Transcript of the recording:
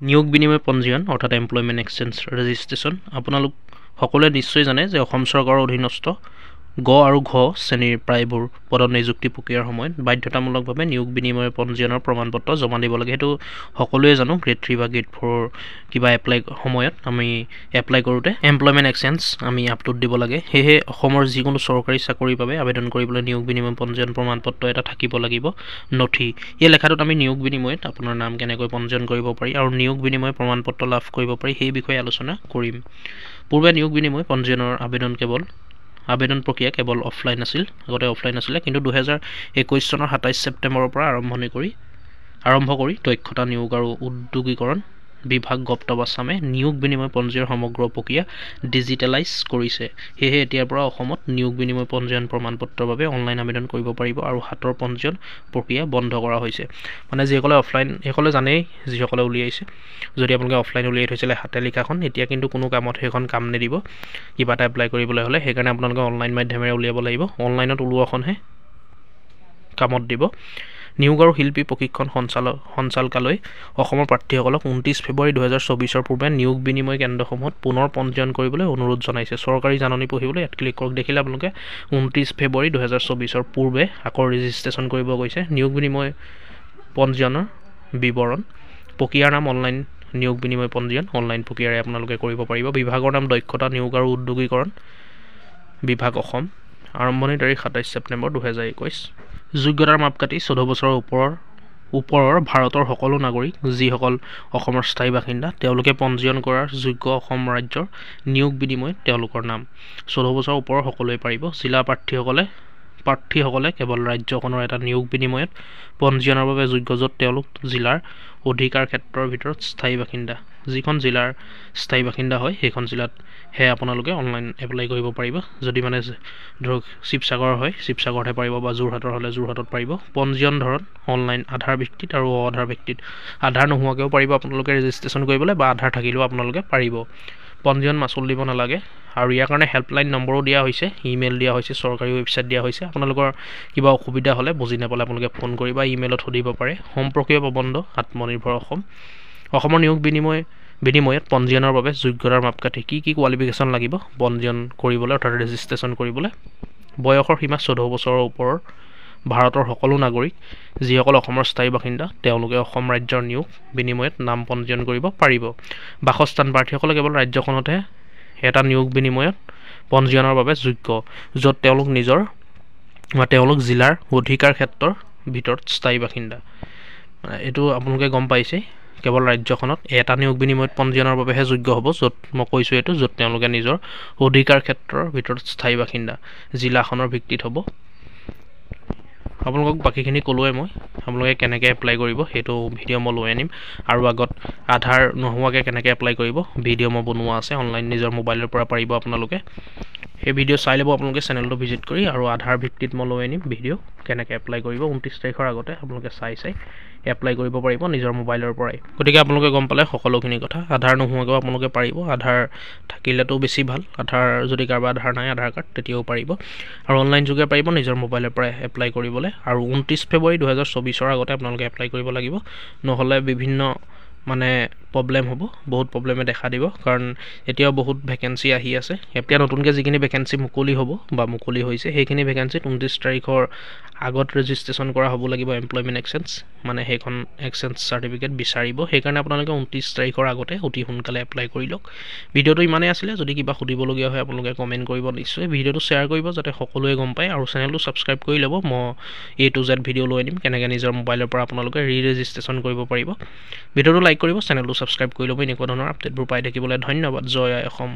নিয়োগ বিনিময় পঞ্জীয়ন অৰ্থাৎ এমপ্লয়মেণ্ট এক্সচেঞ্জ ৰেজিষ্ট্ৰেশ্যন আপোনালোক সকলোৱে নিশ্চয় জানে যে অসম চৰকাৰৰ অধীনস্থ গ আৰু ঘ শ্ৰেণীৰ প্ৰায়বোৰ পদত নিযুক্তি প্ৰক্ৰিয়াৰ সময়ত বাধ্যতামূলকভাৱে নিয়োগ বিনিময় পঞ্জীয়নৰ প্ৰমাণপত্ৰ জমা দিব লাগে। সেইটো সকলোৱে জানো। গ্ৰেড 3 বা গ্ৰেড 4 কিবা এপ্লাই সময়ত আমি এপ্লাই কৰোঁতে এমপ্লয়মেণ্ট এক্সচেঞ্জ আমি আপলোড দিব লাগে। সেয়েহে অসমৰ যিকোনো চৰকাৰী চাকৰিৰ বাবে আবেদন কৰিবলৈ নিয়োগ বিনিময় পঞ্জীয়ন প্ৰমাণপত্ৰ এটা থাকিব লাগিব নথি। এই লেখাটোত আমি নিয়োগ বিনিময়ত আপোনাৰ নাম কেনেকৈ পঞ্জীয়ন কৰিব পাৰি আৰু নিয়োগ বিনিময় প্ৰমাণপত্ৰ লাভ কৰিব পাৰি সেই বিষয়ে আলোচনা কৰিম। পূৰ্বে নিয়োগ বিনিময় পঞ্জীয়নৰ আবেদন প্ৰক্ৰিয়া কেৱল অফলাইন আছিল, আগতে অফলাইন আছিলে, কিন্তু 2021 চনৰ 27 ছেপ্টেম্বৰৰ পৰা আৰম্ভ কৰি দক্ষতা নিয়োগ আৰু উদ্যোগীকৰণ বিভাগ গপ্তব আছামে নিয়োগ বিনিময় পঞ্জীয়নৰ সমগ্ৰ প্ৰক্ৰিয়া ডিজিটেলাইজ কৰিছে। সেয়েহে এতিয়াৰ পৰা অসমত নিয়োগ বিনিময় পঞ্জীয়ন প্ৰমাণপত্ৰৰ বাবে অনলাইন আবেদন কৰিব পাৰিব আৰু হাতৰ পঞ্জীয়ন প্ৰক্ৰিয়া বন্ধ কৰা হৈছে। মানে যিসকলে অফলাইন সেইসকলে জানেই, যিসকলে উলিয়াইছে, যদি আপোনালোকে অফলাইন উলিয়াই থৈছিলে হাতে লিখাখন, এতিয়া কিন্তু কোনো কামত সেইখন কাম নিদিব কিবা এটা এপ্লাই কৰিবলৈ হ'লে। সেইকাৰণে আপোনালোকে অনলাইন মাধ্যমেৰে উলিয়াব লাগিব। অনলাইনত ওলোৱাখনহে কামত দিব। নিয়োগ আৰু শিল্পী প্ৰশিক্ষণ সঞ্চালকালয় অসমৰ প্ৰাৰ্থীসকলক 29 ফেব্ৰুৱাৰী 2024 পূৰ্বে নিয়োগ বিনিময় কেন্দ্ৰসমূহত পুনৰ পঞ্জীয়ন কৰিবলৈ অনুৰোধ জনাইছে। চৰকাৰী জাননী পঢ়িবলৈ ইয়াত ক্লিক কৰক। দেখিলে আপোনালোকে 29 ফেব্ৰুৱাৰী 2024 পূৰ্বে আকৌ ৰেজিষ্ট্ৰেশ্যন কৰিব গৈছে। নিয়োগ বিনিময় পঞ্জীয়নৰ বিৱৰণ প্ৰক্ৰিয়াৰ নাম অনলাইন নিয়োগ বিনিময় পঞ্জীয়ন অনলাইন প্ৰক্ৰিয়াৰে আপোনালোকে কৰিব পাৰিব। বিভাগৰ নাম দক্ষতা নিয়োগ আৰু উদ্যোগীকৰণ বিভাগ অসম। আৰম্ভণিৰ তাৰিখ 27 ছেপ্টেম্বৰ 2021। যোগ্যতাৰ মাপকাঠি 14 বছৰৰ ওপৰৰ ভাৰতৰ সকলো নাগৰিক যিসকল অসমৰ স্থায়ী বাসিন্দা তেওঁলোকে পঞ্জীয়ন কৰাৰ যোগ্য। অসম ৰাজ্যৰ নিয়োগ বিনিময়ত তেওঁলোকৰ নাম 14 বছৰৰ ওপৰৰ সকলোৱে পাৰিব। জিলা প্ৰাৰ্থীসকলে কেৱল ৰাজ্যখনৰ এটা নিয়োগ বিনিময়ত পঞ্জীয়নৰ বাবে যোগ্য য'ত তেওঁলোক জিলাৰ অধিকাৰ ক্ষেত্ৰৰ ভিতৰত স্থায়ী বাসিন্দা। যিখন জিলাৰ স্থায়ী বাসিন্দা হয় সেইখন জিলাতহে আপোনালোকে অনলাইন এপ্লাই কৰিব পাৰিব। যদি মানে ধৰক শিৱসাগৰ হয় শিৱসাগৰতহে পাৰিব, বা যোৰহাটৰ হ'লে যোৰহাটত পাৰিব। পঞ্জীয়ন ধৰণ অনলাইন আধাৰ ভিত্তিত আৰু আধাৰ ভিত্তিত। আধাৰ নোহোৱাকৈও পাৰিব আপোনালোকে ৰেজিষ্ট্ৰেশ্যন কৰিবলৈ, বা আধাৰ থাকিলেও আপোনালোকে পাৰিব। পঞ্জীয়ন মাচুল দিব নালাগে। আৰু ইয়াৰ কাৰণে হেল্পলাইন নম্বৰো দিয়া হৈছে, ইমেইল দিয়া হৈছে, চৰকাৰী ৱেবছাইট দিয়া হৈছে। আপোনালোকৰ কিবা অসুবিধা হ'লে, বুজি নাপালে আপোনালোকে ফোন কৰি বা ইমেইলত সুধিব পাৰে। সম্পৰ্কীয় প্ৰবন্ধ আত্মনিৰ্ভৰ অসম। অসমৰ নিয়োগ বিনিময়ত পঞ্জীয়নৰ বাবে যোগ্যতাৰ মাপকাঠি কি কোৱালিফিকেশ্যন লাগিব পঞ্জীয়ন কৰিবলৈ অৰ্থাৎ ৰেজিষ্ট্ৰেশ্যন কৰিবলৈ। বয়সৰ সীমা 14 বছৰৰ ওপৰৰ ভাৰতৰ সকলো নাগৰিক যিসকল অসমৰ স্থায়ী বাসিন্দা তেওঁলোকে অসম ৰাজ্যৰ নিয়োগ বিনিময়ত নাম পঞ্জীয়ন কৰিব পাৰিব। বাসস্থান প্ৰাৰ্থীসকলে কেৱল ৰাজ্যখনতহে এটা নিয়োগ বিনিময়ত পঞ্জীয়নৰ বাবে যোগ্য য'ত তেওঁলোক জিলাৰ অধিকাৰ ক্ষেত্ৰৰ ভিতৰত স্থায়ী বাসিন্দা। এইটো আপোনালোকে গম পাইছেই, কেৱল ৰাজ্যখনত এটা নিয়োগ বিনিময়ত পঞ্জীয়নৰ বাবেহে যোগ্য হ'ব য'ত মই কৈছোঁ এইটো, য'ত তেওঁলোকে নিজৰ অধিকাৰ ক্ষেত্ৰৰ ভিতৰত স্থায়ী বাসিন্দা জিলাখনৰ ভিত্তিত হ'ব। আপোনালোকক বাকীখিনি ক'লোৱে মই, আপোনালোকে কেনেকৈ এপ্লাই কৰিব সেইটো ভিডিঅ' মই লৈ আনিম। আৰু আগত আধাৰ নোহোৱাকৈ কেনেকৈ এপ্লাই কৰিব ভিডিঅ' মই বনোৱা আছে অনলাইন, নিজৰ মোবাইলৰ পৰা পাৰিব আপোনালোকে। সেই ভিডিঅ' চাই ল'ব আপোনালোকে চেনেলটো ভিজিট কৰি। আৰু আধাৰ ভিত্তিত মই লৈ আনিম ভিডিঅ' কেনেকৈ এপ্লাই কৰিব। 29 তাৰিখৰ আগতে আপোনালোকে চাই এপ্লাই কৰিব পাৰিব নিজৰ মোবাইলৰ পৰাই। গতিকে আপোনালোকে গম পালে সকলোখিনি কথা। আধাৰ নোহোৱাকৈও আপোনালোকে পাৰিব, আধাৰ থাকিলেতো বেছি ভাল। আধাৰ যদি কাৰোবাৰ আধাৰ নাই আধাৰ কাৰ্ড তেতিয়াও পাৰিব। আৰু অনলাইন যোগে পাৰিব নিজৰ মোবাইলৰ পৰাই এপ্লাই কৰিবলৈ। আৰু 29 ফেব্ৰুৱাৰী 2024 আগতে আপোনালোকে এপ্লাই কৰিব লাগিব, নহ'লে বিভিন্ন প্ৰব্লেম হ'ব, বহুত প্ৰব্লেমে দেখা দিব। কাৰণ এতিয়াও বহুত ভেকেঞ্চি আহি আছে। এতিয়া নতুনকৈ যিখিনি ভেকেঞ্চি মুকলি হ'ব বা মুকলি হৈছে সেইখিনি ভেকেঞ্চিত 29 তাৰিখৰ আগত ৰেজিষ্ট্ৰেশ্যন কৰা হ'ব লাগিব এমপ্লয়মেণ্ট এক্সচেঞ্জ, সেইখন এক্সচেঞ্জ চাৰ্টিফিকেট বিচাৰিব। সেইকাৰণে আপোনালোকে 29 তাৰিখৰ আগতে অতি সোনকালে এপ্লাই কৰি লওক। ভিডিঅ'টো ইমানেই আছিলে। যদি কিবা সুধিবলগীয়া হয় আপোনালোকে কমেণ্ট কৰিব নিশ্চয়। ভিডিঅ'টো শ্বেয়াৰ কৰিব যাতে সকলোৱে গম পায়, আৰু চেনেলটো ছাবস্ক্ৰাইব কৰি ল'ব। মই A to Z ভিডিঅ' লৈ আনিম কেনেকৈ নিজৰ মোবাইলৰ পৰা আপোনালোকে ৰেজিষ্ট্ৰেশ্যন কৰিব পাৰিব। ভিডিঅ'টো লাইক কৰিব, চেনেলটো ছাবস্ক্ৰাইব কৰি ল'ব। এনেকুৱা ধৰণৰ আপডেটবোৰ পাই থাকিবলৈ ধন্যবাদ। জয় আই অসম।